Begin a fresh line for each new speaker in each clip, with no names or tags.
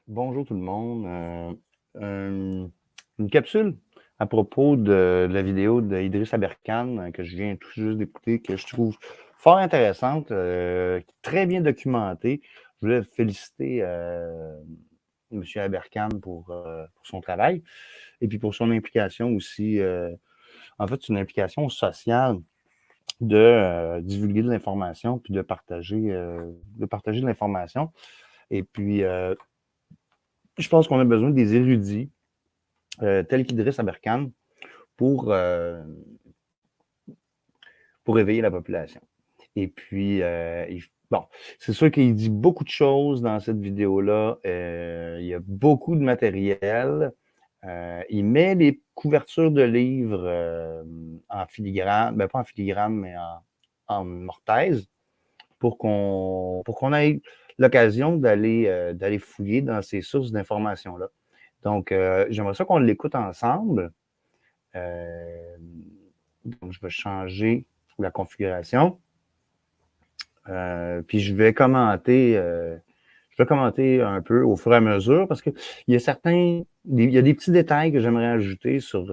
Bonjour tout le monde. Une capsule à propos de la vidéo d'Idriss Aberkane que je viens tout juste d'écouter, que je trouve fort intéressante, très bien documentée. Je voulais féliciter M. Aberkane pour son travail et puis pour son implication aussi. En fait, c'est une implication sociale de divulguer de l'information puis de partager de l'information. Et puis, je pense qu'on a besoin des érudits tels qu'Idriss Aberkane pour, euh, pour éveiller la population. Et puis, bon, c'est sûr qu'il dit beaucoup de choses dans cette vidéo-là. Il y a beaucoup de matériel. Il met les couvertures de livres en filigrane, ben pas en filigrane, mais en mortaise pour qu'on ait l'occasion d'aller fouiller dans ces sources d'informations-là. Donc, j'aimerais ça qu'on l'écoute ensemble. Donc, je vais changer la configuration. Puis je vais commenter un peu au fur et à mesure parce qu'il y a il y a des petits détails que j'aimerais ajouter sur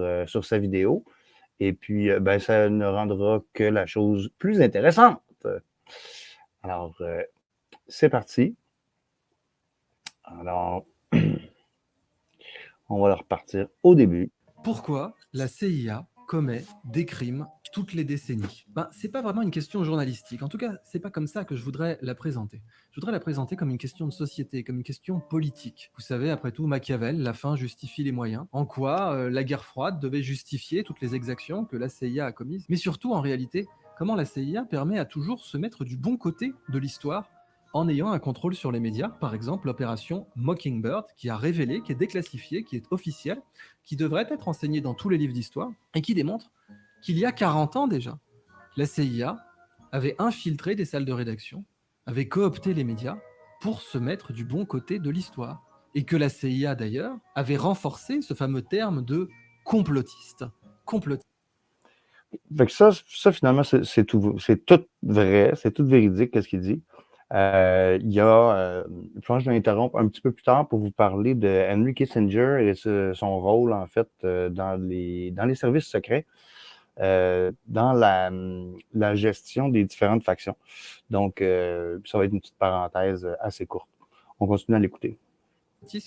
sa vidéo. Et puis, ben, ça ne rendra que la chose plus intéressante. Alors, c'est parti. Alors, on va repartir au début.
Pourquoi la CIA commet des crimes toutes les décennies? C'est pas vraiment une question journalistique. En tout cas, c'est pas comme ça que je voudrais la présenter. Je voudrais la présenter comme une question de société, comme une question politique. Vous savez, après tout, Machiavel, la fin justifie les moyens. En quoi la guerre froide devait justifier toutes les exactions que la CIA a commises. Mais surtout, en réalité, comment la CIA permet à toujours se mettre du bon côté de l'histoire en ayant un contrôle sur les médias, par exemple l'opération Mockingbird, qui a révélé, qui est déclassifiée, qui est officielle, qui devrait être enseigné dans tous les livres d'histoire et qui démontre qu'il y a 40 ans déjà, la CIA avait infiltré des salles de rédaction, avait coopté les médias pour se mettre du bon côté de l'histoire. Et que la CIA d'ailleurs avait renforcé ce fameux terme de complotiste. Complotiste.
Fait que finalement, c'est tout vrai, c'est tout véridique, qu'est-ce qu'il dit. Il y a, je pense que je vais interrompre un petit peu plus tard pour vous parler de Henry Kissinger et son rôle, en fait, dans les services secrets, dans la gestion des différentes factions. Donc, ça va être une petite parenthèse assez courte. On continue à l'écouter.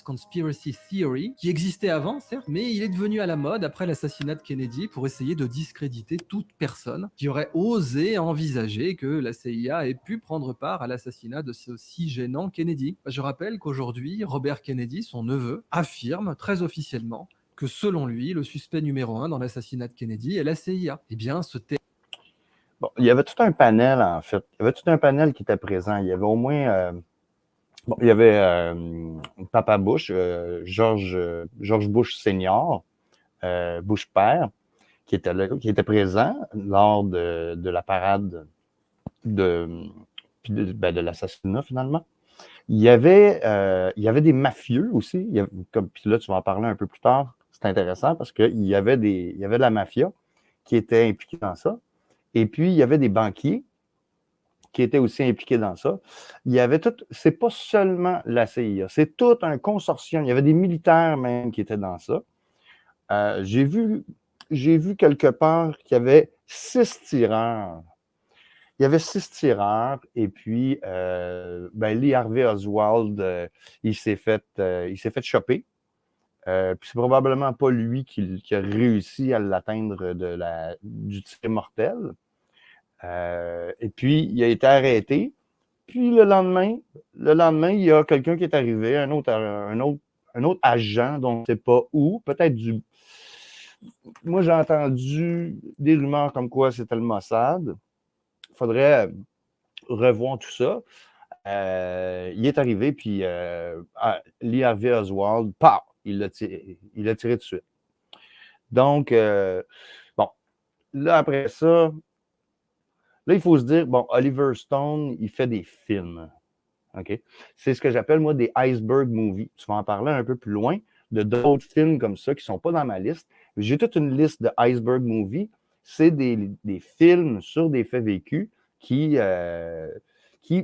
Conspiracy Theory, qui existait avant, certes, mais il est devenu à la mode après l'assassinat de Kennedy pour essayer de discréditer toute personne qui aurait osé envisager que la CIA ait pu prendre part à l'assassinat de ce si gênant Kennedy. Je rappelle qu'aujourd'hui, Robert Kennedy, son neveu, affirme très officiellement que selon lui, le suspect numéro 1 dans l'assassinat de Kennedy est la CIA. Eh bien, ce
Bon, il y avait tout un panel, en fait. Il y avait tout un panel qui était présent. Il y avait au moins... bon, il y avait Papa Bush, George Bush senior, Bush père, qui était présent lors de la parade de, de l'assassinat, finalement. Il y avait des mafieux aussi. Puis là, tu vas en parler un peu plus tard. C'est intéressant parce qu'il y avait il y avait de la mafia qui était impliquée dans ça. Et puis, il y avait des banquiers qui étaient aussi impliqués dans ça. Il y avait tout, c'est pas seulement la CIA, c'est tout un consortium. Il y avait des militaires même qui étaient dans ça. J'ai vu quelque part qu'il y avait 6 tireurs. Il y avait 6 tireurs et puis Lee Harvey Oswald, il s'est fait choper. Puis c'est probablement pas lui qui a réussi à l'atteindre du tir mortel. Et puis il a été arrêté. Puis le lendemain, il y a quelqu'un qui est arrivé, un autre agent dont on ne sait pas où, peut-être Moi, j'ai entendu des rumeurs comme quoi c'était le Mossad. Il faudrait revoir tout ça. Il est arrivé, puis Lee Harvey Oswald, il l'a tiré tout de suite. Donc, bon, là, après ça, là, il faut se dire, bon, Oliver Stone, il fait des films. OK? C'est ce que j'appelle, moi, des iceberg movies. Tu vas en parler un peu plus loin de d'autres films comme ça qui ne sont pas dans ma liste. J'ai toute une liste de iceberg movies. C'est des films sur des faits vécus qui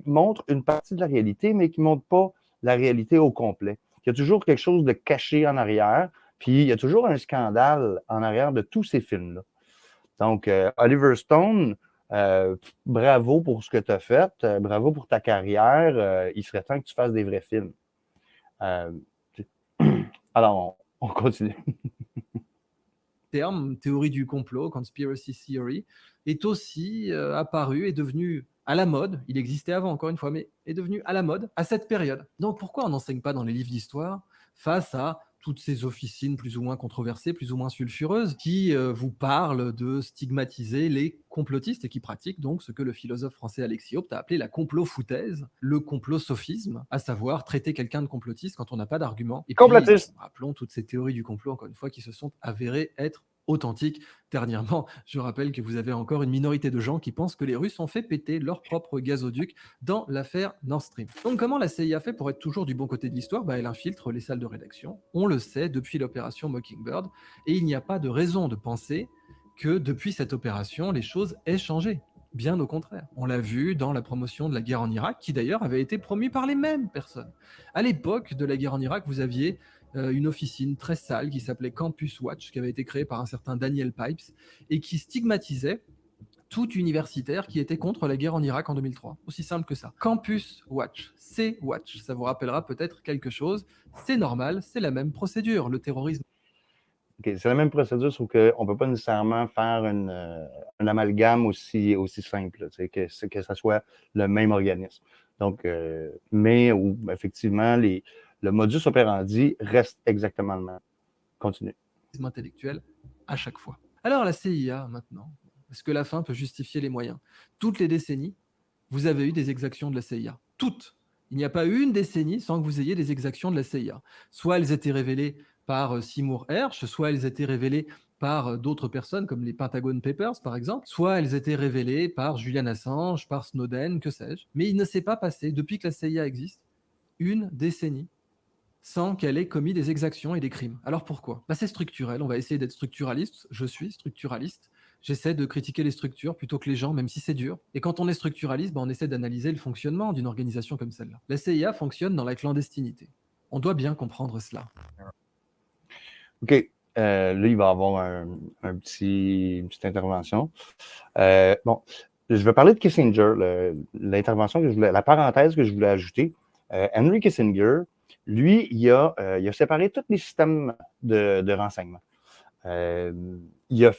montrent une partie de la réalité, mais qui ne montrent pas la réalité au complet. qu'il y a toujours quelque chose de caché en arrière, puis il y a toujours un scandale en arrière de tous ces films-là. Donc, Oliver Stone, bravo pour ce que tu as fait, bravo pour ta carrière, il serait temps que tu fasses des vrais films. Alors, on continue.
Terme théorie du complot, conspiracy theory, est aussi apparu, est devenu à la mode. Il existait avant, encore une fois, mais est devenu à la mode à cette période. Donc pourquoi on n'enseigne pas dans les livres d'histoire face à toutes ces officines plus ou moins controversées, plus ou moins sulfureuses, qui vous parlent de stigmatiser les complotistes et qui pratiquent donc ce que le philosophe français Alexis Haupt a appelé la complot-foutaise, le complot-sophisme, à savoir traiter quelqu'un de complotiste quand on n'a pas d'argument. Et puis,
Complotiste.
rappelons toutes ces théories du complot, encore une fois, qui se sont avérées être authentiques. Dernièrement, je rappelle que vous avez encore une minorité de gens qui pensent que les Russes ont fait péter leur propre gazoduc dans l'affaire Nord Stream. Donc comment la CIA fait pour être toujours du bon côté de l'histoire? Elle infiltre les salles de rédaction, on le sait, depuis l'opération Mockingbird, et il n'y a pas de raison de penser que depuis cette opération, les choses aient changé. Bien au contraire. On l'a vu dans la promotion de la guerre en Irak, qui d'ailleurs avait été promue par les mêmes personnes. À l'époque de la guerre en Irak, vous aviez une officine très sale qui s'appelait Campus Watch, qui avait été créée par un certain Daniel Pipes, et qui stigmatisait tout universitaire qui était contre la guerre en Irak en 2003. Aussi simple que ça. Campus Watch, C-Watch, ça vous rappellera peut-être quelque chose. C'est normal, c'est la même procédure. Le terrorisme.
Okay, c'est la même procédure, sauf qu'on ne peut pas nécessairement faire un amalgame aussi simple, que ça soit le même organisme. Donc, mais où, effectivement, le modus operandi reste exactement le même. Continue.
Intellectuel à chaque fois. Alors la CIA, maintenant, est-ce que la fin peut justifier les moyens? Toutes les décennies, vous avez eu des exactions de la CIA. Toutes. Il n'y a pas eu une décennie sans que vous ayez des exactions de la CIA. Soit elles étaient révélées par Seymour Hersh, soit elles étaient révélées par d'autres personnes comme les Pentagon Papers par exemple, soit elles étaient révélées par Julian Assange, par Snowden, que sais-je. Mais il ne s'est pas passé, depuis que la CIA existe, une décennie sans qu'elle ait commis des exactions et des crimes. Alors pourquoi? C'est structurel, on va essayer d'être structuraliste, je suis structuraliste, j'essaie de critiquer les structures plutôt que les gens, même si c'est dur. Et quand on est structuraliste, on essaie d'analyser le fonctionnement d'une organisation comme celle-là. La CIA fonctionne dans la clandestinité. On doit bien comprendre cela.
OK. Là, il va y avoir une petite intervention. Bon, je vais parler de Kissinger, l'intervention que je voulais, la parenthèse que je voulais ajouter. Henry Kissinger, lui, il a séparé tous les systèmes de renseignement. Il a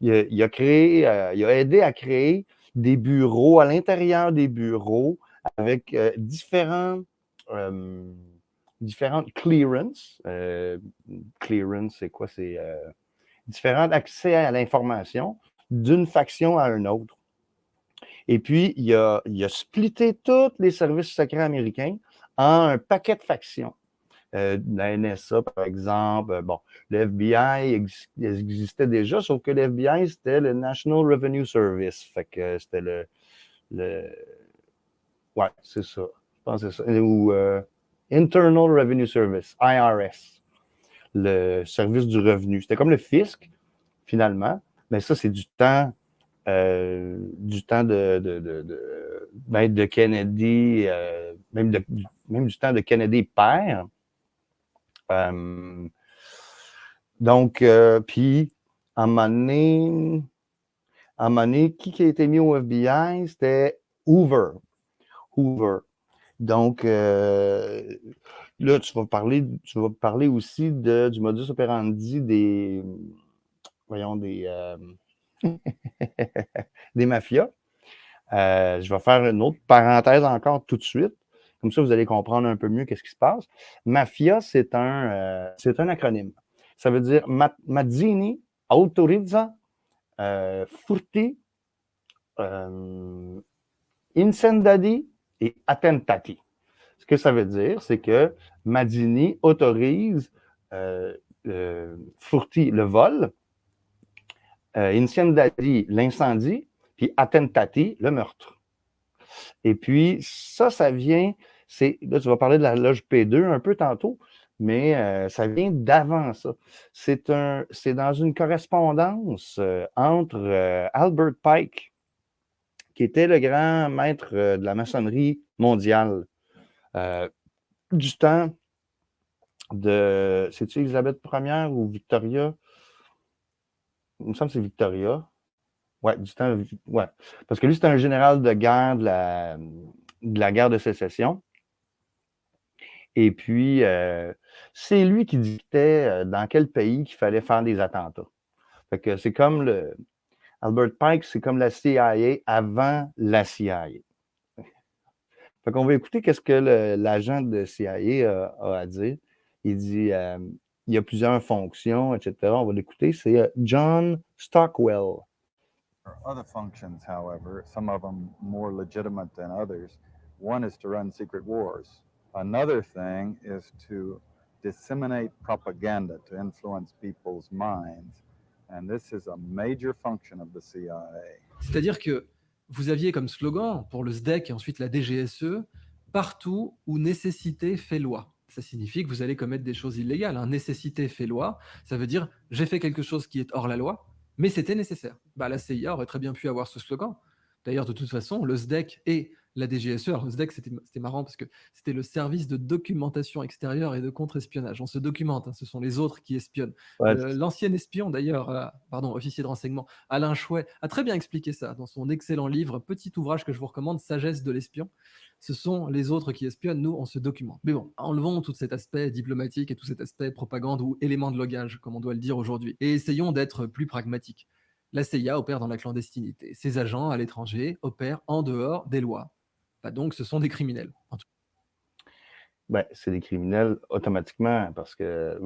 aidé à créer des bureaux à l'intérieur des bureaux avec différentes clearances. Clearance, c'est quoi? C'est différents accès à l'information d'une faction à une autre. Et puis, il a splitté tous les services secrets américains en un paquet de factions. La NSA, par exemple, bon, le FBI existait déjà, sauf que le FBI, c'était le National Revenue Service. Fait que c'était ouais, c'est ça. Je pense que c'est ça. Ou Internal Revenue Service, IRS, le service du revenu. C'était comme le fisc, finalement, mais ça, c'est du temps de Kennedy, même du temps de Kennedy père. Donc, puis, à un moment donné, qui a été mis au FBI? C'était Hoover. Donc, là, tu vas parler aussi du modus operandi des mafias. Je vais faire une autre parenthèse encore tout de suite. Comme ça, vous allez comprendre un peu mieux qu'est-ce qui se passe. Mafia, c'est un acronyme. Ça veut dire Mazzini autorizza furti incendadi et attentati. Ce que ça veut dire, c'est que Mazzini autorise furti, le vol, incendadi, l'incendie, puis attentati, le meurtre. Et puis, ça vient, là, tu vas parler de la loge P2 un peu tantôt, mais ça vient d'avant ça. C'est dans une correspondance entre Albert Pike, qui était le grand maître de la maçonnerie mondiale du temps c'est-tu Élisabeth Ier ou Victoria? Il me semble que c'est Victoria. Ouais, ouais. Parce que lui, c'était un général de guerre de la guerre de sécession. Et puis, c'est lui qui dictait dans quel pays qu'il fallait faire des attentats. Fait que c'est comme Albert Pike, c'est comme la CIA avant la CIA. Fait qu'on va écouter qu'est-ce que l'agent de CIA a à dire. Il dit, il y a plusieurs fonctions, etc. On va l'écouter. C'est John Stockwell.
Other functions, however, some of them more legitimate than others. One is to run secret wars. Another thing is to disseminate propaganda to influence people's minds. And this is a major function of the CIA.
C'est-à-dire que vous aviez comme slogan pour le SDEC et ensuite la DGSE, partout où nécessité fait loi. Ça signifie que vous allez commettre des choses illégales. Hein. Nécessité fait loi, ça veut dire j'ai fait quelque chose qui est hors la loi, mais c'était nécessaire. Bah, la CIA aurait très bien pu avoir ce slogan. D'ailleurs, de toute façon, le SDEC et la DGSE, alors le SDEC, c'était marrant parce que c'était le service de documentation extérieure et de contre-espionnage. On se documente, hein, ce sont les autres qui espionnent.
Ouais,
L'ancien espion, d'ailleurs, officier de renseignement, Alain Chouet, a très bien expliqué ça dans son excellent livre, petit ouvrage que je vous recommande, Sagesse de l'espion. Ce sont les autres qui espionnent, nous, on se documente. Mais bon, enlevons tout cet aspect diplomatique et tout cet aspect propagande ou élément de logage, comme on doit le dire aujourd'hui, et essayons d'être plus pragmatiques. La CIA opère dans la clandestinité. Ses agents à l'étranger opèrent en dehors des lois. Bah donc, ce sont des criminels.
ben, c'est des criminels automatiquement parce que,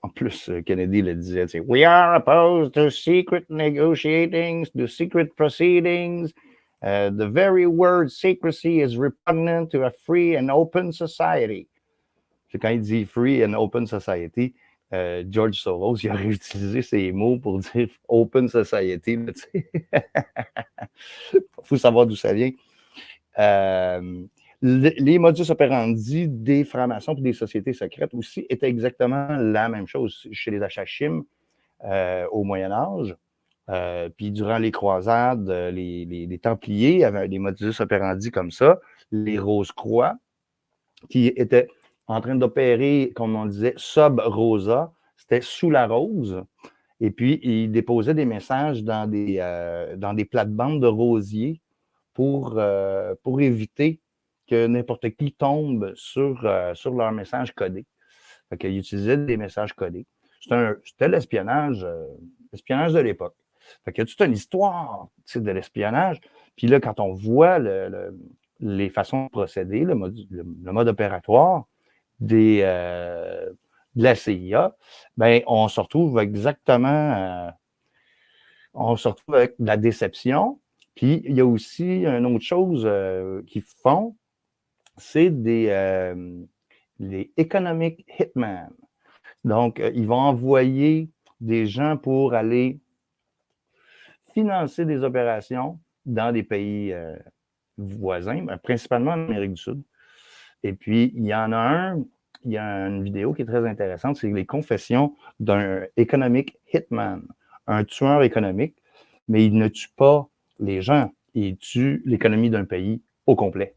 en plus, Kennedy le disait, We are opposed to secret negotiating, to secret proceedings. The very word secrecy is repugnant to a free and open society. C'est quand il dit free and open society, George Soros, il a réutilisé ces mots pour dire open society. Il faut savoir d'où ça vient. Les modus operandi des francs-maçons et des sociétés secrètes aussi étaient exactement la même chose chez les Achachim au Moyen-Âge. Puis durant les croisades, les Templiers avaient des modus operandi comme ça. Les Rose-Croix, qui étaient en train d'opérer, comme on disait, sub rosa, c'était sous la rose. Et puis, ils déposaient des messages dans des plates-bandes de rosiers pour éviter que n'importe qui tombe sur leur message codé. Fait qu'ils utilisaient des messages codés. C'était l'espionnage de l'époque. Fait qu'il y a toute une histoire de l'espionnage. Puis là, quand on voit les façons de procéder, le mode opératoire de la CIA, ben, on se retrouve exactement on se retrouve avec de la déception. Puis il y a aussi une autre chose qu'ils font, c'est les economic hitmen. Donc, ils vont envoyer des gens pour aller financer des opérations dans des pays voisins, principalement en Amérique du Sud. Et puis, il y a une vidéo qui est très intéressante, c'est les confessions d'un economic hitman, un tueur économique, mais il ne tue pas les gens, il tue l'économie d'un pays au complet.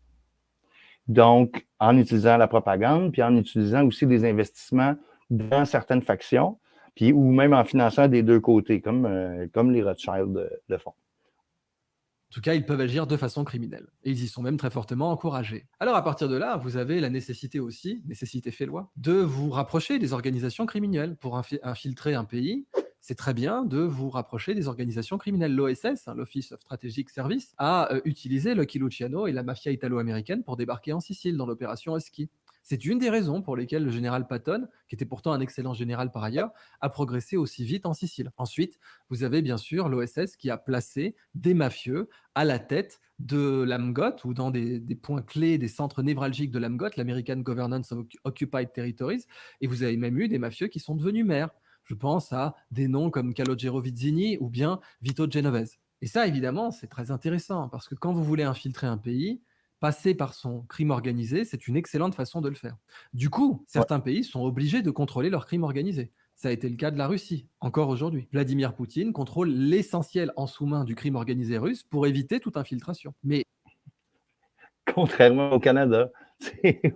Donc, en utilisant la propagande, puis en utilisant aussi des investissements dans certaines factions, puis ou même en finançant des deux côtés, comme les Rothschild le font.
En tout cas, ils peuvent agir de façon criminelle. Et ils y sont même très fortement encouragés. Alors à partir de là, vous avez la nécessité aussi, nécessité fait loi, de vous rapprocher des organisations criminelles. Pour infiltrer un pays, c'est très bien de vous rapprocher des organisations criminelles. L'OSS, l'Office of Strategic Service, a utilisé Lucky Luciano et la mafia italo-américaine pour débarquer en Sicile dans l'opération Husky. C'est une des raisons pour lesquelles le général Patton, qui était pourtant un excellent général par ailleurs, a progressé aussi vite en Sicile. Ensuite, vous avez bien sûr l'OSS qui a placé des mafieux à la tête de l'AMGOT ou dans des points clés, des centres névralgiques de l'AMGOT, l'American Governance of Occupied Territories, et vous avez même eu des mafieux qui sont devenus maires. Je pense à des noms comme Calogero Vizzini ou bien Vito Genovese. Et ça, évidemment, c'est très intéressant parce que quand vous voulez infiltrer un pays, passer par son crime organisé, c'est une excellente façon de le faire. Du coup, certains pays sont obligés de contrôler leur crime organisé. Ça a été le cas de la Russie, encore aujourd'hui. Vladimir Poutine contrôle l'essentiel en sous-main du crime organisé russe pour éviter toute infiltration. Mais
contrairement au Canada,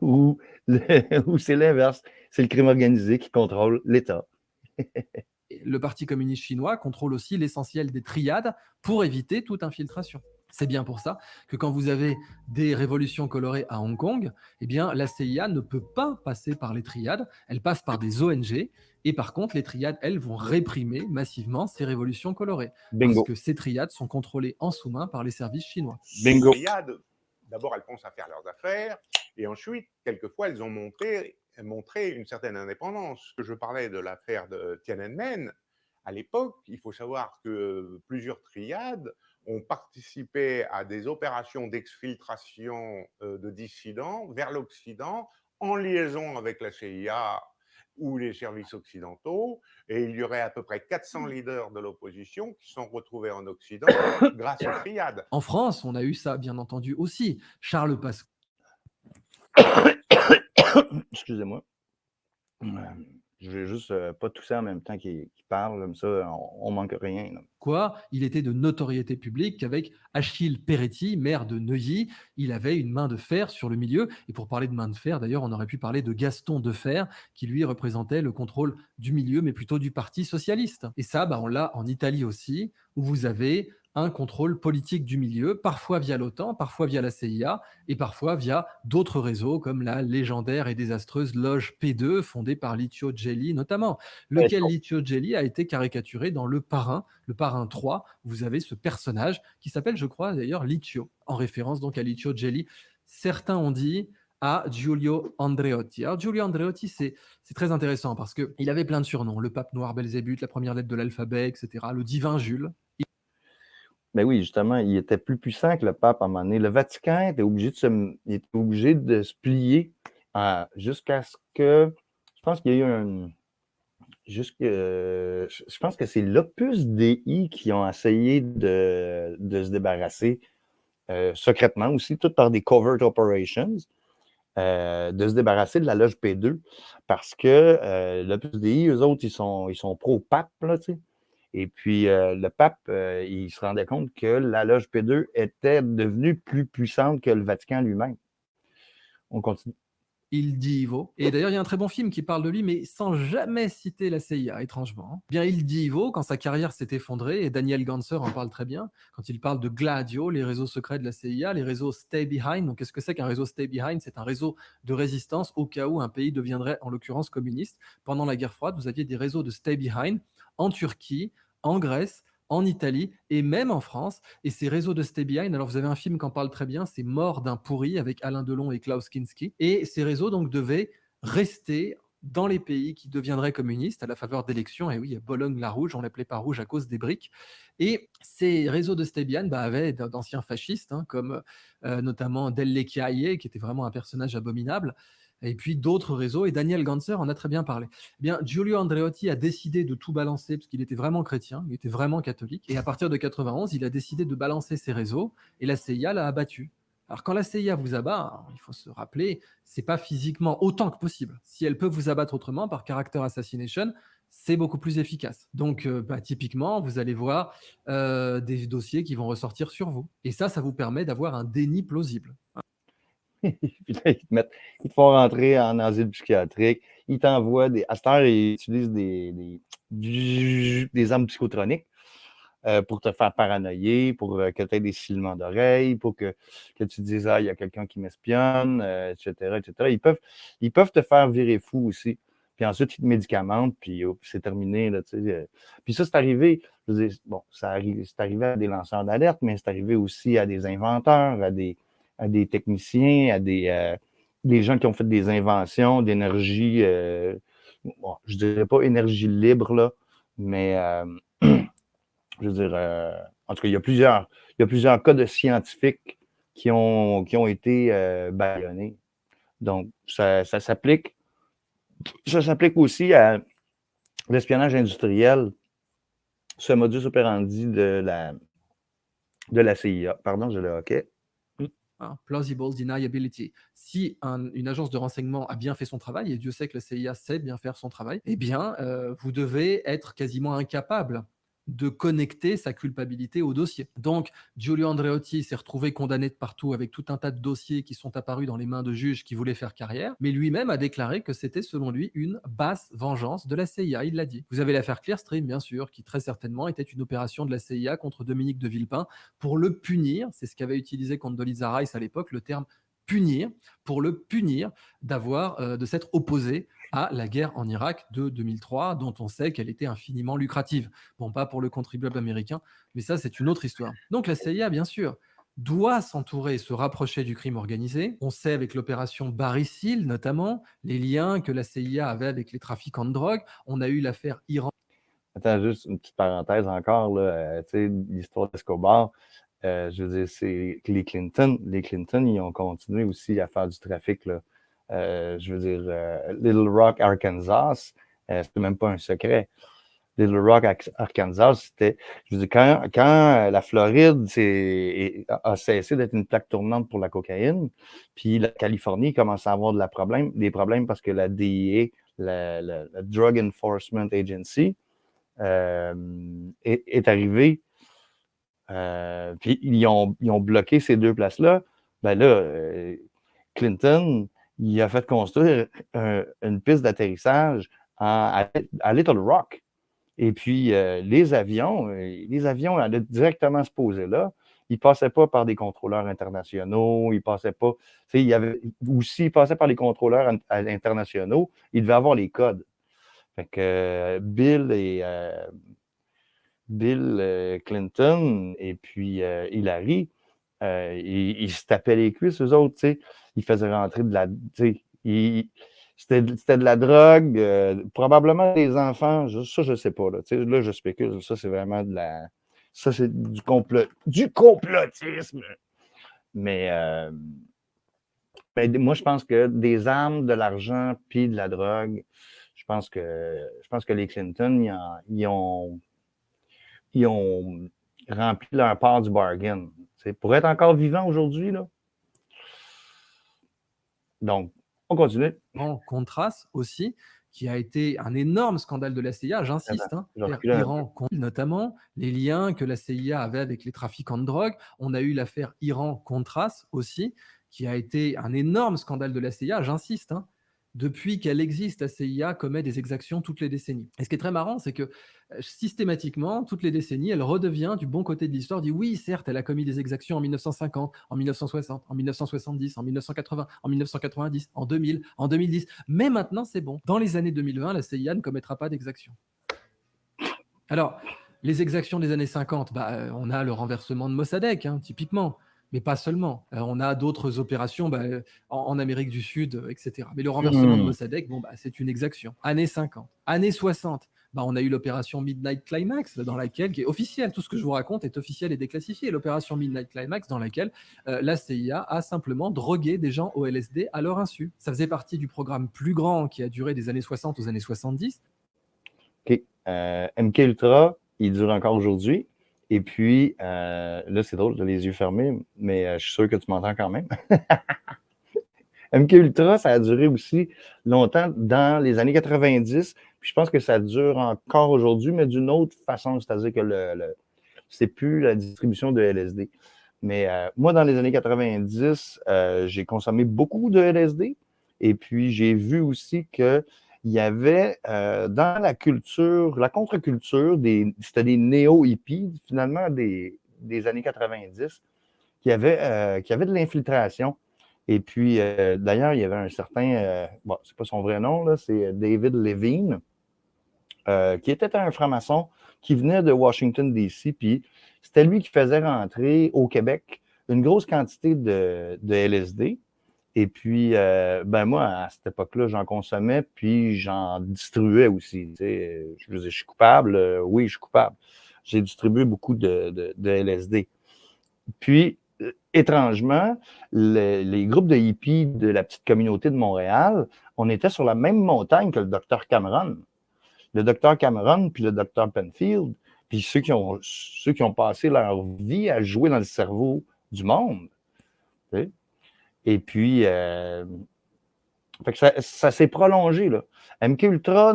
où c'est l'inverse. c'est le crime organisé qui contrôle l'État.
Le Parti communiste chinois contrôle aussi l'essentiel des triades pour éviter toute infiltration. C'est bien pour ça que quand vous avez des révolutions colorées à Hong Kong, eh bien, la CIA ne peut pas passer par les triades, elle passe par des ONG, et par contre, les triades, elles, vont réprimer massivement ces révolutions colorées, parce
Bingo.
que ces triades sont contrôlées en sous-main par les services chinois.
Bingo.
Les triades, d'abord, elles pensent à faire leurs affaires, et ensuite, quelquefois, elles ont montré une certaine indépendance. Je parlais de l'affaire de Tiananmen. À l'époque, il faut savoir que plusieurs triades ont participé à des opérations d'exfiltration de dissidents vers l'Occident en liaison avec la CIA ou les services occidentaux, et il y aurait à peu près 400 leaders de l'opposition qui sont retrouvés en Occident grâce aux triades.
En France, on a eu ça, bien entendu, aussi. Charles Pasqua,
Excusez-moi. Je vais juste pas tousser en même temps qu'il parle, comme ça, on manque rien. Là.
il était de notoriété publique qu'avec Achille Peretti, maire de Neuilly, il avait une main de fer sur le milieu. Et pour parler de main de fer, d'ailleurs, on aurait pu parler de Gaston Defferre, qui lui représentait le contrôle du milieu, mais plutôt du Parti socialiste. Et ça, on l'a en Italie aussi, où vous avez un contrôle politique du milieu, parfois via l'OTAN, parfois via la CIA, et parfois via d'autres réseaux, comme la légendaire et désastreuse loge P2, fondée par Licio Gelli notamment, lequel Licio Gelli a été caricaturé dans Le Parrain 3. Vous avez ce personnage qui s'appelle, je crois d'ailleurs, Licio, en référence donc à Licio Gelli. Certains ont dit à Giulio Andreotti. Alors Giulio Andreotti, c'est très intéressant parce qu'il avait plein de surnoms, le pape noir Belzébuth, la première lettre de l'alphabet, etc., le divin Jules.
Ben oui, justement, il était plus puissant que le pape à un moment donné. Le Vatican était obligé de se plier jusqu'à ce que, je pense qu'il y a eu je pense que c'est l'Opus Dei qui ont essayé de se débarrasser secrètement aussi, tout par des covert operations, de se débarrasser de la loge P2 parce que l'Opus Dei, eux autres, ils sont pro-pape, là, tu sais. Et puis, le pape, il se rendait compte que la loge P2 était devenue plus puissante que le Vatican lui-même. On continue.
Il Divo. Et d'ailleurs, il y a un très bon film qui parle de lui, mais sans jamais citer la CIA, étrangement. Bien, Il Divo, quand sa carrière s'est effondrée, et Daniel Ganser en parle très bien, quand il parle de Gladio, les réseaux secrets de la CIA, les réseaux Stay Behind. Donc, qu'est-ce que c'est qu'un réseau Stay Behind? C'est un réseau de résistance au cas où un pays deviendrait, en l'occurrence, communiste. Pendant la guerre froide, vous aviez des réseaux de Stay Behind en Turquie, en Grèce, en Italie et même en France. Et ces réseaux de Stay Behind, alors vous avez un film qui en parle très bien, c'est Mort d'un pourri avec Alain Delon et Klaus Kinski. Et ces réseaux donc devaient rester dans les pays qui deviendraient communistes à la faveur d'élections. Et oui, Bologne-la-Rouge, on l'appelait pas rouge à cause des briques. Et ces réseaux de Stay Behind avaient d'anciens fascistes, comme notamment Delle Chiaie, qui était vraiment un personnage abominable, et puis d'autres réseaux, et Daniel Ganser en a très bien parlé. Eh bien, Giulio Andreotti a décidé de tout balancer, parce qu'il était vraiment chrétien, il était vraiment catholique, et à partir de 91, il a décidé de balancer ses réseaux, et la CIA l'a abattu. Alors quand la CIA vous abat, il faut se rappeler, c'est pas physiquement autant que possible. Si elle peut vous abattre autrement, par character assassination, c'est beaucoup plus efficace. Donc, typiquement, vous allez voir des dossiers qui vont ressortir sur vous. Et ça vous permet d'avoir un déni plausible.
Puis là, ils te font rentrer en asile psychiatrique. Ils t'envoient à cette heure, ils utilisent des armes psychotroniques pour te faire paranoïer, pour que tu aies des sifflements d'oreilles, pour que tu te dises, il y a quelqu'un qui m'espionne, etc., etc. Ils peuvent te faire virer fou aussi. Puis ensuite, ils te médicamentent, puis c'est terminé. Là, puis ça, c'est arrivé, je veux dire, c'est arrivé à des lanceurs d'alerte, mais c'est arrivé aussi à des inventeurs, à des techniciens, à des gens qui ont fait des inventions d'énergie, je ne dirais pas énergie libre, là, mais je veux dire, en tout cas, il y a plusieurs cas de scientifiques qui ont été bâillonnés. Donc, ça s'applique aussi à l'espionnage industriel, ce modus operandi de la CIA. Pardon, je le hockey.
Plausible deniability. Si une agence de renseignement a bien fait son travail, et Dieu sait que la CIA sait bien faire son travail, eh bien, vous devez être quasiment incapable de connecter sa culpabilité au dossier. Donc, Giulio Andreotti s'est retrouvé condamné de partout avec tout un tas de dossiers qui sont apparus dans les mains de juges qui voulaient faire carrière, mais lui-même a déclaré que c'était selon lui une basse vengeance de la CIA, il l'a dit. Vous avez l'affaire Clearstream, bien sûr, qui très certainement était une opération de la CIA contre Dominique de Villepin pour le punir, c'est ce qu'avait utilisé Condoleezza Rice à l'époque, le terme punir, pour le punir de s'être opposé à la guerre en Irak de 2003, dont on sait qu'elle était infiniment lucrative. Bon, pas pour le contribuable américain, mais ça, c'est une autre histoire. Donc la CIA, bien sûr, doit s'entourer et se rapprocher du crime organisé. On sait avec l'opération Barry Seal, notamment, les liens que la CIA avait avec les trafiquants de drogue. On a eu l'affaire Iran.
Attends, juste une petite parenthèse encore, là, tu sais, l'histoire d'Escobar. Je veux dire, c'est que les Clinton, ils ont continué aussi à faire du trafic, là. Je veux dire, Little Rock, Arkansas, c'était même pas un secret. Little Rock, Arkansas, c'était, je veux dire, quand la Floride a cessé d'être une plaque tournante pour la cocaïne, puis la Californie commence à avoir des problèmes parce que la DEA, la Drug Enforcement Agency, est arrivée. Puis ils ont bloqué ces deux places-là. Ben là, Clinton, il a fait construire une piste d'atterrissage à Little Rock. Et puis, les avions allaient directement se poser là. Ils ne passaient pas par des contrôleurs internationaux. Ils passaient pas. Ou s'ils passaient par les contrôleurs internationaux, ils devaient avoir les codes. Fait que Bill Clinton et puis Hillary, ils se tapaient les cuisses, eux autres, tu sais. Ils faisaient rentrer de la... C'était de la drogue, probablement des enfants, ça, je ne sais pas. Là, là, je spécule, ça, c'est vraiment de la... Ça, c'est du complotisme. Mais moi, je pense que des armes, de l'argent, puis de la drogue, je pense que les Clinton, ils ont rempli leur part du bargain. Pour être encore vivant aujourd'hui, là. Donc, on continue.
En Contras aussi, qui a été un énorme scandale de la CIA, j'insiste, hein, Iran, notamment les liens que la CIA avait avec les trafiquants de drogue. On a eu l'affaire Iran-Contras aussi, qui a été un énorme scandale de la CIA, j'insiste, hein. Depuis qu'elle existe, la CIA commet des exactions toutes les décennies. Et ce qui est très marrant, c'est que systématiquement, toutes les décennies, elle redevient du bon côté de l'histoire, dit oui, certes, elle a commis des exactions en 1950, en 1960, en 1970, en 1980, en 1990, en 2000, en 2010, mais maintenant c'est bon. Dans les années 2020, la CIA ne commettra pas d'exactions. Alors, les exactions des années 50, on a le renversement de Mossadegh, hein, typiquement. Mais pas seulement. On a d'autres opérations en Amérique du Sud, etc. Mais le renversement de Mossadegh, c'est une exaction. Années 50. Années 60, on a eu l'opération Midnight Climax, dans laquelle, qui est officielle, tout ce que je vous raconte est officiel et déclassifié. L'opération Midnight Climax, dans laquelle la CIA a simplement drogué des gens au LSD à leur insu. Ça faisait partie du programme plus grand qui a duré des années 60 aux années 70.
OK. MK Ultra, il dure encore aujourd'hui. Et puis, là, c'est drôle, j'ai les yeux fermés, mais je suis sûr que tu m'entends quand même. MK Ultra, ça a duré aussi longtemps dans les années 90. Puis je pense que ça dure encore aujourd'hui, mais d'une autre façon. C'est-à-dire que c'est plus la distribution de LSD. Mais moi, dans les années 90, j'ai consommé beaucoup de LSD. Et puis, j'ai vu aussi que il y avait dans la culture, la contre-culture, c'était des néo-hippies, finalement, des années 90, qui avaient de l'infiltration. Et puis, d'ailleurs, il y avait un certain, c'est pas son vrai nom, là, c'est David Levine, qui était un franc-maçon qui venait de Washington, D.C., puis c'était lui qui faisait rentrer au Québec une grosse quantité de LSD. Et puis, moi, à cette époque-là, j'en consommais, puis j'en distribuais aussi. Tu sais, je suis coupable. Oui, je suis coupable. J'ai distribué beaucoup de LSD. Puis, étrangement, les groupes de hippies de la petite communauté de Montréal, on était sur la même montagne que le Dr Cameron. Le Dr Cameron puis le Dr Penfield, puis ceux qui ont passé leur vie à jouer dans le cerveau du monde. Tu sais. Et puis, fait que ça s'est prolongé, là. MK Ultra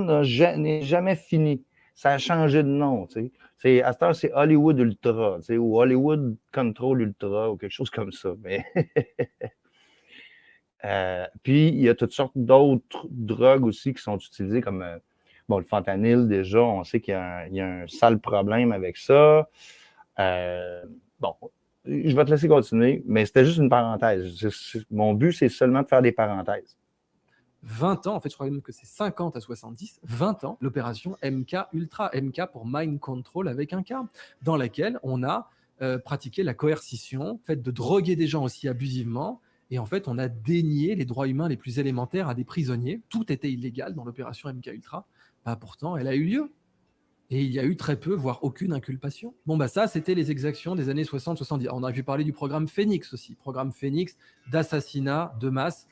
n'est jamais fini. Ça a changé de nom, tu sais. À cette heure, c'est Hollywood Ultra, tu sais, ou Hollywood Control Ultra, ou quelque chose comme ça. Mais puis, il y a toutes sortes d'autres drogues aussi qui sont utilisées comme bon, le fentanyl, déjà, on sait qu'il y a un sale problème avec ça. Bon, je vais te laisser continuer, mais c'était juste une parenthèse. Mon but, c'est seulement de faire des parenthèses.
20 ans, en fait, je crois même que c'est 50 à 70, 20 ans, l'opération MK Ultra, MK pour Mind Control avec un K, dans laquelle on a pratiqué la coercition, fait de droguer des gens aussi abusivement, et en fait, on a dénié les droits humains les plus élémentaires à des prisonniers. Tout était illégal dans l'opération MK Ultra. Bah, pourtant, elle a eu lieu. Et il y a eu très peu, voire aucune inculpation. Bon, bah ça, c'était les exactions des années 60-70. On aurait pu parler du programme Phoenix aussi. Programme Phoenix d'assassinat de masse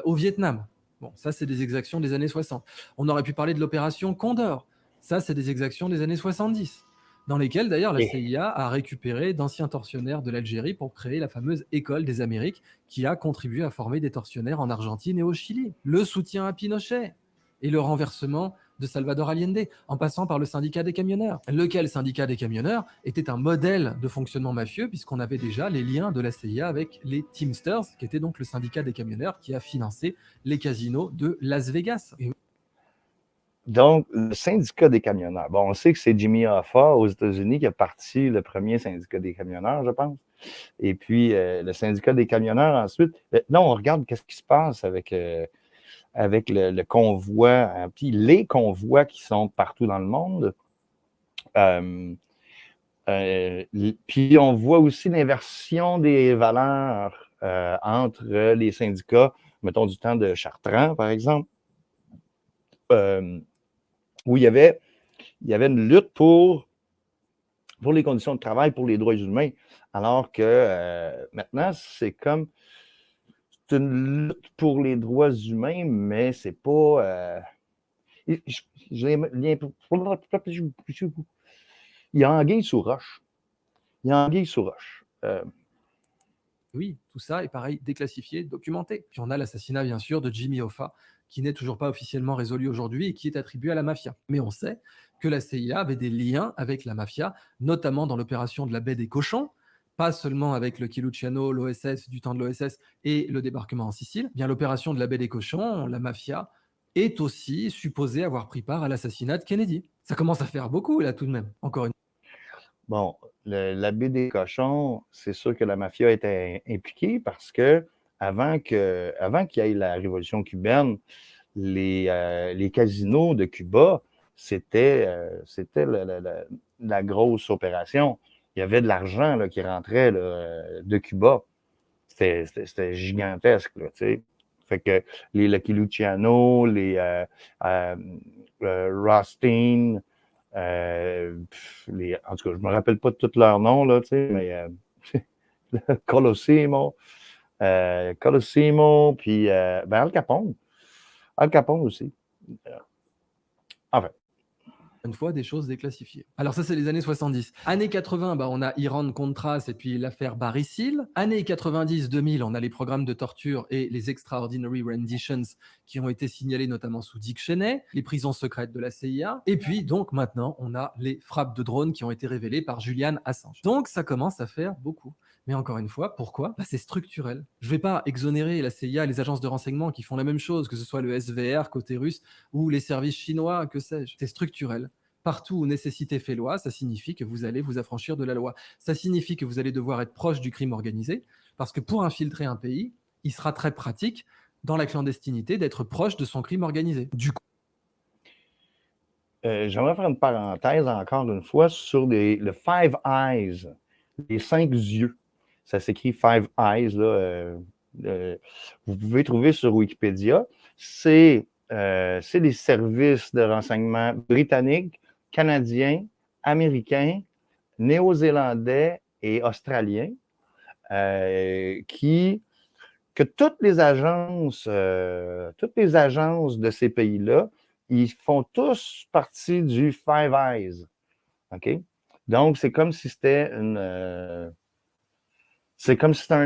au Vietnam. Bon, ça, c'est des exactions des années 60. On aurait pu parler de l'opération Condor. Ça, c'est des exactions des années 70, dans lesquelles, d'ailleurs, la CIA a récupéré d'anciens tortionnaires de l'Algérie pour créer la fameuse École des Amériques, qui a contribué à former des tortionnaires en Argentine et au Chili. Le soutien à Pinochet et le renversement de Salvador Allende, en passant par le syndicat des camionneurs. Lequel syndicat des camionneurs était un modèle de fonctionnement mafieux, puisqu'on avait déjà les liens de la CIA avec les Teamsters, qui était donc le syndicat des camionneurs qui a financé les casinos de Las Vegas. Et
Donc, le syndicat des camionneurs. Bon, on sait que c'est Jimmy Hoffa aux États-Unis qui a parti le premier syndicat des camionneurs, je pense. Et puis, le syndicat des camionneurs, ensuite. Là, on regarde qu'est-ce qui se passe avec le convoi, puis les convois qui sont partout dans le monde. Puis on voit aussi l'inversion des valeurs entre les syndicats, mettons du temps de Chartrand, par exemple, où il y avait une lutte pour les conditions de travail, pour les droits humains, alors que maintenant, c'est une lutte pour les droits humains, mais c'est pas... il y a anguille sous roche. Il y a anguille sous roche.
oui, tout ça est pareil, déclassifié, documenté. Puis on a l'assassinat, bien sûr, de Jimmy Hoffa, qui n'est toujours pas officiellement résolu aujourd'hui et qui est attribué à la mafia. Mais on sait que la CIA avait des liens avec la mafia, notamment dans l'opération de la baie des cochons, pas seulement avec le Chiluciano, l'OSS, du temps de l'OSS et le débarquement en Sicile. Bien, l'opération de la baie des cochons, la mafia est aussi supposée avoir pris part à l'assassinat de Kennedy. Ça commence à faire beaucoup, là, tout de même. Encore une
Bon, la baie des cochons, c'est sûr que la mafia était impliquée parce que avant qu'il y ait la révolution cubaine, les casinos de Cuba, c'était la grosse opération. Il y avait de l'argent là, qui rentrait là, de Cuba. C'était gigantesque, là, tu sais. Fait que les Lucky Luciano, les Rothstein, en tout cas, je me rappelle pas de tous leurs noms, là, tu sais, mais Colosimo, puis ben Al Capone. Al Capone aussi. Enfin.
une fois des choses déclassifiées. Alors ça, c'est les années 70. Années 80, bah, on a Iran-Contras et puis l'affaire Barry Seal. Années 90-2000, on a les programmes de torture et les Extraordinary Renditions qui ont été signalés notamment sous Dick Cheney, les prisons secrètes de la CIA. Et puis, donc, maintenant, on a les frappes de drones qui ont été révélées par Julian Assange. Donc, ça commence à faire beaucoup. Mais encore une fois, pourquoi? Bah, c'est structurel. Je ne vais pas exonérer la CIA et les agences de renseignement qui font la même chose, que ce soit le SVR côté russe ou les services chinois, que sais-je. C'est structurel. Partout où nécessité fait loi, ça signifie que vous allez vous affranchir de la loi. Ça signifie que vous allez devoir être proche du crime organisé, parce que pour infiltrer un pays, il sera très pratique, dans la clandestinité, d'être proche de son crime organisé. Du coup,
j'aimerais faire une parenthèse encore une fois sur le Five Eyes, les 5 yeux. Ça s'écrit Five Eyes, là. Vous pouvez trouver sur Wikipédia. C'est les services de renseignement britanniques, canadiens, américains, néo-zélandais et australiens que toutes les agences de ces pays-là, ils font tous partie du Five Eyes. OK? Donc, c'est comme si c'était une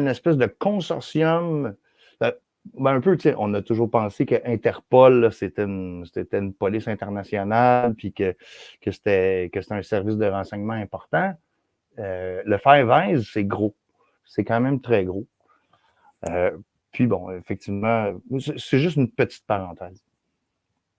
espèce de consortium. Ben, un peu, tu sais, on a toujours pensé que Interpol, là, c'était une police internationale, puis que c'était un service de renseignement important. Le Five c'est gros. C'est quand même très gros. Euh, Puis bon, effectivement, c'est juste une petite parenthèse.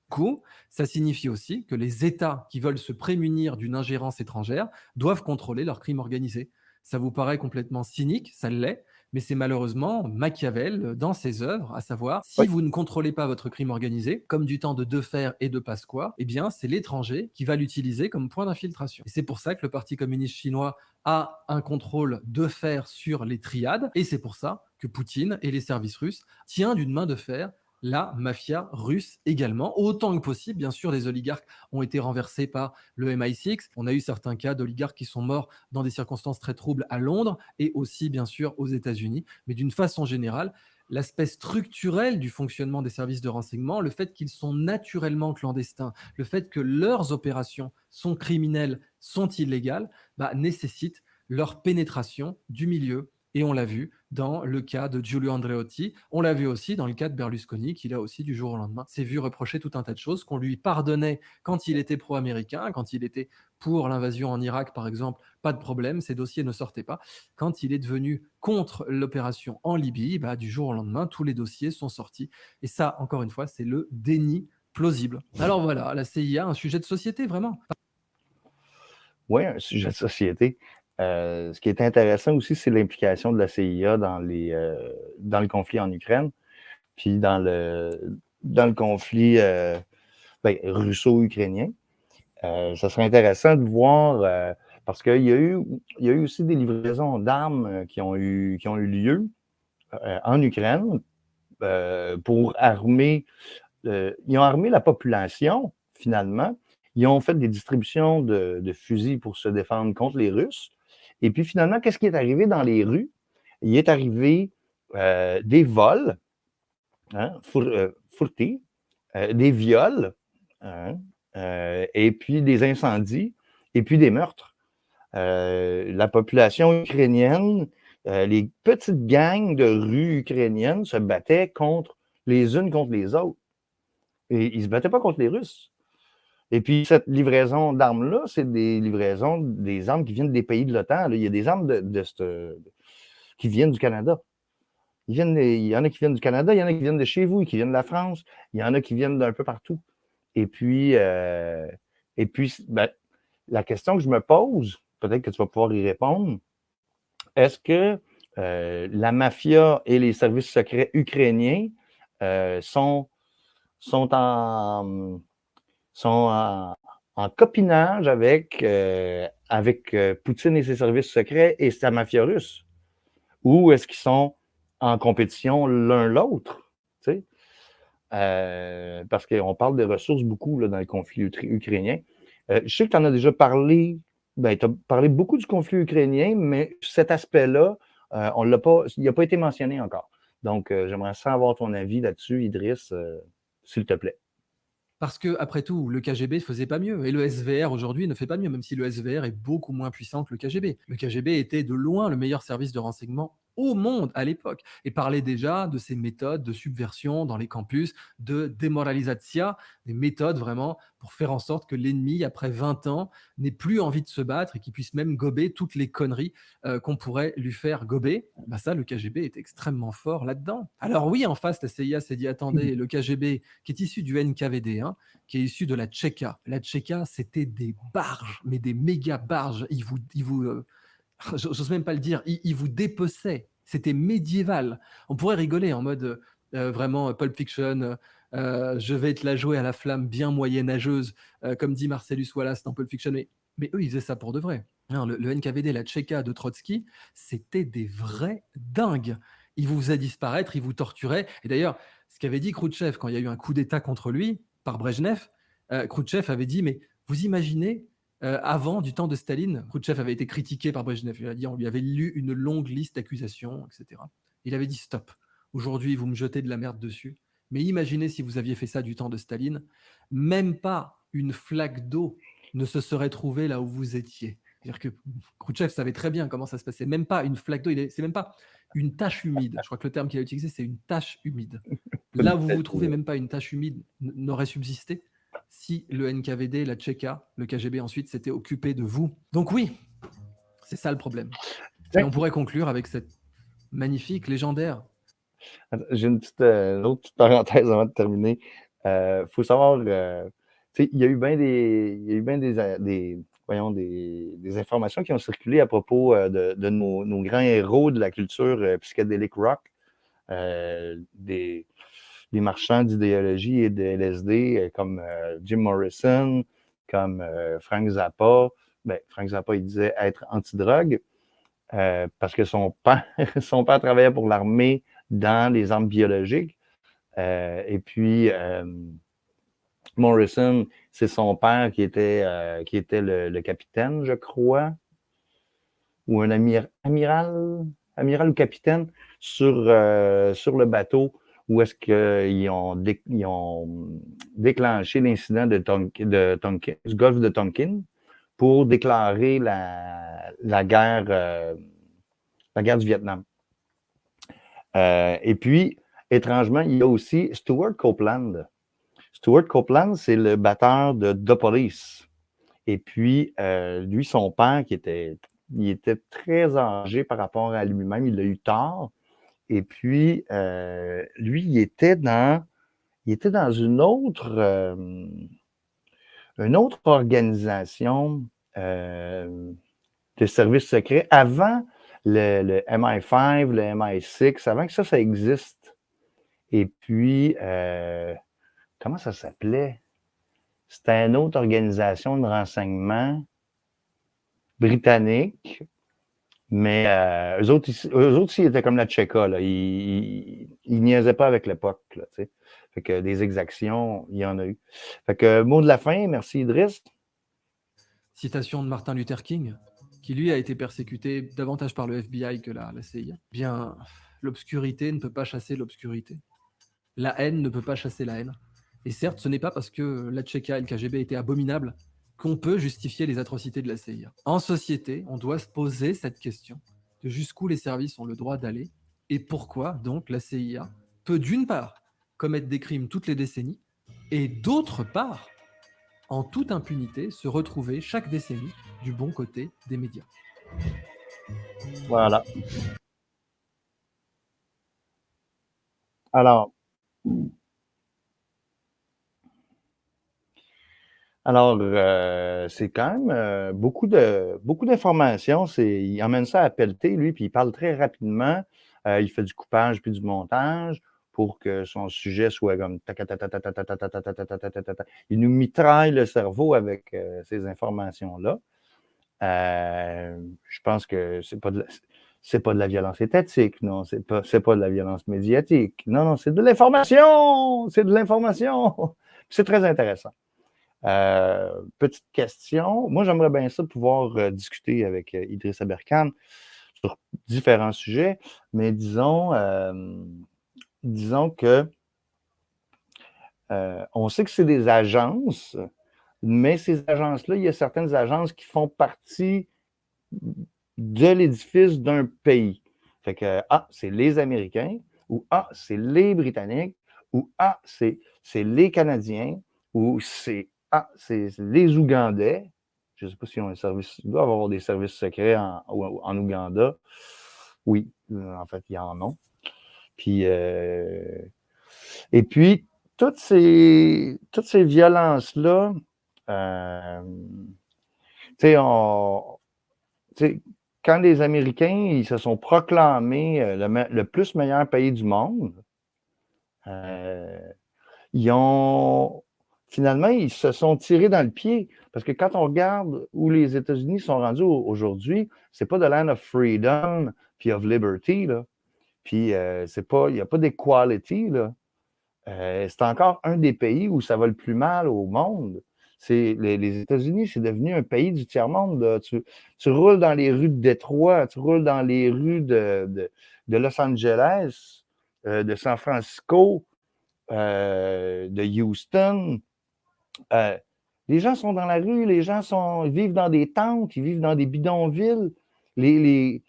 Coup, ça signifie aussi que les États qui veulent se prémunir d'une ingérence étrangère doivent contrôler leur crime organisé. Ça vous paraît complètement cynique, ça l'est, mais c'est malheureusement Machiavel dans ses œuvres, à savoir, si
Oui,
vous ne contrôlez pas votre crime organisé, comme du temps de Defer et de Pasqua, eh bien c'est l'étranger qui va l'utiliser comme point d'infiltration. Et c'est pour ça que le Parti communiste chinois a un contrôle de fer sur les triades, et c'est pour ça que Poutine et les services russes tiennent d'une main de fer la mafia russe également, autant que possible. Bien sûr, des oligarques ont été renversés par le MI6. On a eu certains cas d'oligarques qui sont morts dans des circonstances très troubles à Londres et aussi, bien sûr, aux États-Unis. Mais d'une façon générale, l'aspect structurel du fonctionnement des services de renseignement, le fait qu'ils sont naturellement clandestins, le fait que leurs opérations sont criminelles, sont illégales, nécessite leur pénétration du milieu. Et on l'a vu dans le cas de Giulio Andreotti, on l'a vu aussi dans le cas de Berlusconi, qui là aussi, du jour au lendemain, s'est vu reprocher tout un tas de choses qu'on lui pardonnait quand il était pro-américain, quand il était pour l'invasion en Irak, par exemple, pas de problème, ses dossiers ne sortaient pas. Quand il est devenu contre l'opération en Libye, du jour au lendemain, tous les dossiers sont sortis. Et ça, encore une fois, c'est le déni plausible. Alors voilà, la CIA, un sujet de société, vraiment.
oui, un sujet de société. Ce qui est intéressant aussi, c'est l'implication de la CIA dans le conflit en Ukraine, puis dans le conflit russo-ukrainien. Ça serait intéressant de voir, parce il y a eu aussi des livraisons d'armes qui ont eu lieu en Ukraine pour armer. Ils ont armé la population, finalement. Ils ont fait des distributions de fusils pour se défendre contre les Russes. Et puis finalement, qu'est-ce qui est arrivé dans les rues? Il est arrivé des vols, hein, furtés, des viols, hein, et puis des incendies, et puis des meurtres. La population ukrainienne, les petites gangs de rues ukrainiennes se battaient les unes contre les autres. Et ils ne se battaient pas contre les Russes. Et puis, cette livraison d'armes-là, c'est des livraisons, des armes qui viennent des pays de l'OTAN. Il y a des armes qui viennent du Canada. Il y en a qui viennent du Canada, il y en a qui viennent de chez vous, qui viennent de la France, il y en a qui viennent d'un peu partout. Et puis, la question que je me pose, peut-être que tu vas pouvoir y répondre, est-ce que la mafia et les services secrets ukrainiens sont en, en copinage avec Poutine et ses services secrets et sa mafia russe? Ou est-ce qu'ils sont en compétition l'un l'autre? Tu sais? Parce qu'on parle des ressources beaucoup là, dans le conflit ukrainien. Je sais que tu en as déjà parlé, tu as parlé beaucoup du conflit ukrainien, mais cet aspect-là, il n'a pas été mentionné encore. Donc, j'aimerais savoir ton avis là-dessus, Idriss, s'il te plaît.
Parce que, après tout, le KGB ne faisait pas mieux et le SVR aujourd'hui ne fait pas mieux, même si le SVR est beaucoup moins puissant que le KGB. Le KGB était de loin le meilleur service de renseignement au monde à l'époque et parlait déjà de ces méthodes de subversion dans les campus, de démoralisation, des méthodes vraiment pour faire en sorte que l'ennemi, après 20 ans, n'ait plus envie de se battre et qu'il puisse même gober toutes les conneries qu'on pourrait lui faire gober. Ça, le KGB est extrêmement fort là-dedans. Alors oui, en face, la CIA s'est dit, attendez, le KGB, qui est issu du NKVD, qui est issu de la Tchéka. La Tchéka, c'était des barges, mais des méga barges. J'ose même pas le dire, ils vous dépeçaient. C'était médiéval. On pourrait rigoler en mode vraiment Pulp Fiction. Je vais te la jouer à la flamme bien moyenâgeuse, comme dit Marcellus Wallace dans Pulp Fiction. Mais eux, ils faisaient ça pour de vrai. Non, le NKVD, la Tchéka de Trotsky, c'était des vrais dingues. Ils vous faisaient disparaître, ils vous torturaient. Et d'ailleurs, ce qu'avait dit Khrouchtchev quand il y a eu un coup d'État contre lui par Brejnev, Khrouchtchev avait dit, mais vous imaginez, avant, du temps de Staline, Khrouchtchev avait été critiqué par Brejnev. Il a dit, on lui avait lu une longue liste d'accusations, etc. Il avait dit, stop, aujourd'hui, vous me jetez de la merde dessus. Mais imaginez si vous aviez fait ça du temps de Staline, même pas une flaque d'eau ne se serait trouvée là où vous étiez. C'est-à-dire que Khrouchtchev savait très bien comment ça se passait. Même pas une flaque d'eau. C'est même pas une tache humide. Je crois que le terme qu'il a utilisé, c'est une tache humide. Là, vous vous trouvez, même pas une tache humide n'aurait subsisté si le NKVD, la Tchéka, le KGB ensuite s'était occupé de vous. Donc oui, c'est ça le problème. Et on pourrait conclure avec cette magnifique, légendaire.
J'ai une autre petite parenthèse avant de terminer. Faut savoir, il y a eu bien des informations qui ont circulé à propos de nos grands héros de la culture psychédélique rock, des marchands d'idéologie et de LSD comme Jim Morrison, comme Frank Zappa. Ben, Frank Zappa, il disait être anti-drogue parce que son père travaillait pour l'armée dans les armes biologiques. Et puis, Morrison, c'est son père qui était le capitaine, je crois, ou un amiral ou capitaine sur le bateau où est-ce qu'ils ont déclenché l'incident du golfe de Tonkin pour déclarer la guerre du Vietnam. Et puis, étrangement, il y a aussi Stuart Copeland. Stuart Copeland, c'est le batteur de The Police. Et puis, lui, son père, il était très âgé par rapport à lui-même, il a eu tort. Et puis, lui, il était dans une autre organisation de services secrets avant le MI5, le MI6, avant que ça existe. Et puis, comment ça s'appelait? C'était une autre organisation de renseignement britannique, mais eux autres, ils étaient comme la Tchéka, là. Ils niaisaient pas avec l'époque, là, tu sais. Fait que des exactions, il y en a eu. Fait que mot de la fin, merci Idriss.
Citation de Martin Luther King, qui lui a été persécuté davantage par le FBI que la CIA. Bien, l'obscurité ne peut pas chasser l'obscurité. La haine ne peut pas chasser la haine. Et certes, ce n'est pas parce que la Tchéka et le KGB étaient abominables qu'on peut justifier les atrocités de la CIA. En société, on doit se poser cette question de jusqu'où les services ont le droit d'aller et pourquoi donc la CIA peut d'une part commettre des crimes toutes les décennies et d'autre part, en toute impunité, se retrouver chaque décennie du bon côté des médias.
Voilà. Alors, c'est quand même beaucoup d'informations. Il emmène ça à pelleter, lui, puis il parle très rapidement. Il fait du coupage puis du montage pour que son sujet soit comme il nous mitraille le cerveau avec ces informations-là. Je pense que c'est pas de la violence étatique, non, c'est pas de la violence médiatique. Non, c'est de l'information! C'est de l'information! C'est très intéressant. Petite question. Moi, j'aimerais bien ça pouvoir discuter avec Idriss Aberkane sur différents sujets, mais disons que on sait que c'est des agences, mais ces agences-là, il y a certaines agences qui font partie de l'édifice d'un pays. Fait que c'est les Américains, ou c'est les Britanniques, ou c'est les Canadiens, ou c'est les Ougandais. Je ne sais pas s'ils ont un service. Il doit y avoir des services secrets en Ouganda. Oui, en fait, il y en a. Puis, et puis, toutes ces violences-là, tu sais, quand les Américains ils se sont proclamés le plus meilleur pays du monde, finalement, ils se sont tirés dans le pied. Parce que quand on regarde où les États-Unis sont rendus aujourd'hui, c'est pas de land of freedom puis of liberty, là. Puis il n'y a pas d'equality, là. C'est encore un des pays où ça va le plus mal au monde. Les États-Unis, c'est devenu un pays du tiers-monde. Tu roules dans les rues de Détroit, tu roules dans les rues de Los Angeles, de San Francisco, de Houston. Les gens sont dans la rue, les gens vivent dans des tentes, ils vivent dans des bidonvilles. Les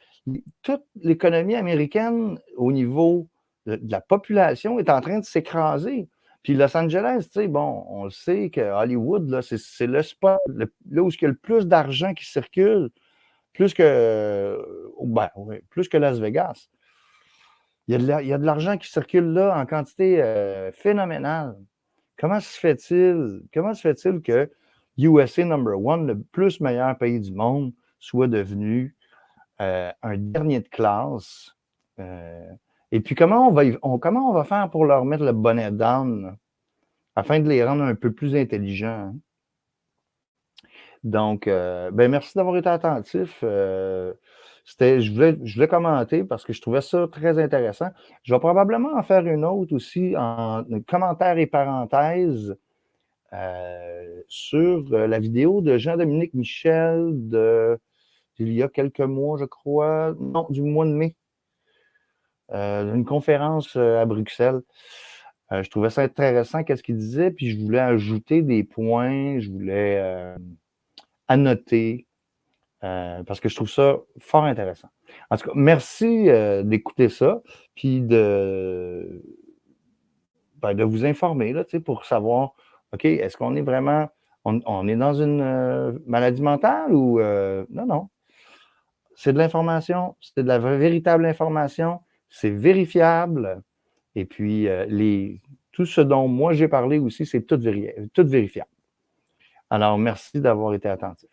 toute l'économie américaine au niveau de la population est en train de s'écraser. Puis Los Angeles, tu sais, bon, on le sait que Hollywood, là, c'est le spot, là où il y a le plus d'argent qui circule, plus que, ben, ouais, plus que Las Vegas. Il y a de l'argent qui circule là en quantité phénoménale. Comment se fait-il que USA number one, le plus meilleur pays du monde, soit devenu un dernier de classe? Et puis, comment on va faire pour leur mettre le bonnet down afin de les rendre un peu plus intelligents? Hein? Donc, ben merci d'avoir été attentif. Je voulais commenter parce que je trouvais ça très intéressant. Je vais probablement en faire une autre aussi en commentaires et parenthèses sur la vidéo de Jean-Dominique Michel d'il y a quelques mois, je crois. Non, du mois de mai. Une conférence à Bruxelles. Je trouvais ça intéressant, qu'est-ce qu'il disait, puis je voulais ajouter des points, je voulais annoter, parce que je trouve ça fort intéressant. En tout cas, merci d'écouter ça, puis de vous informer là, pour savoir, OK, est-ce qu'on est vraiment, on est dans une maladie mentale ou non, non. C'est de l'information, c'est de la véritable information, c'est vérifiable, et puis tout ce dont moi j'ai parlé aussi, c'est tout vérifiable. Alors, merci d'avoir été attentif.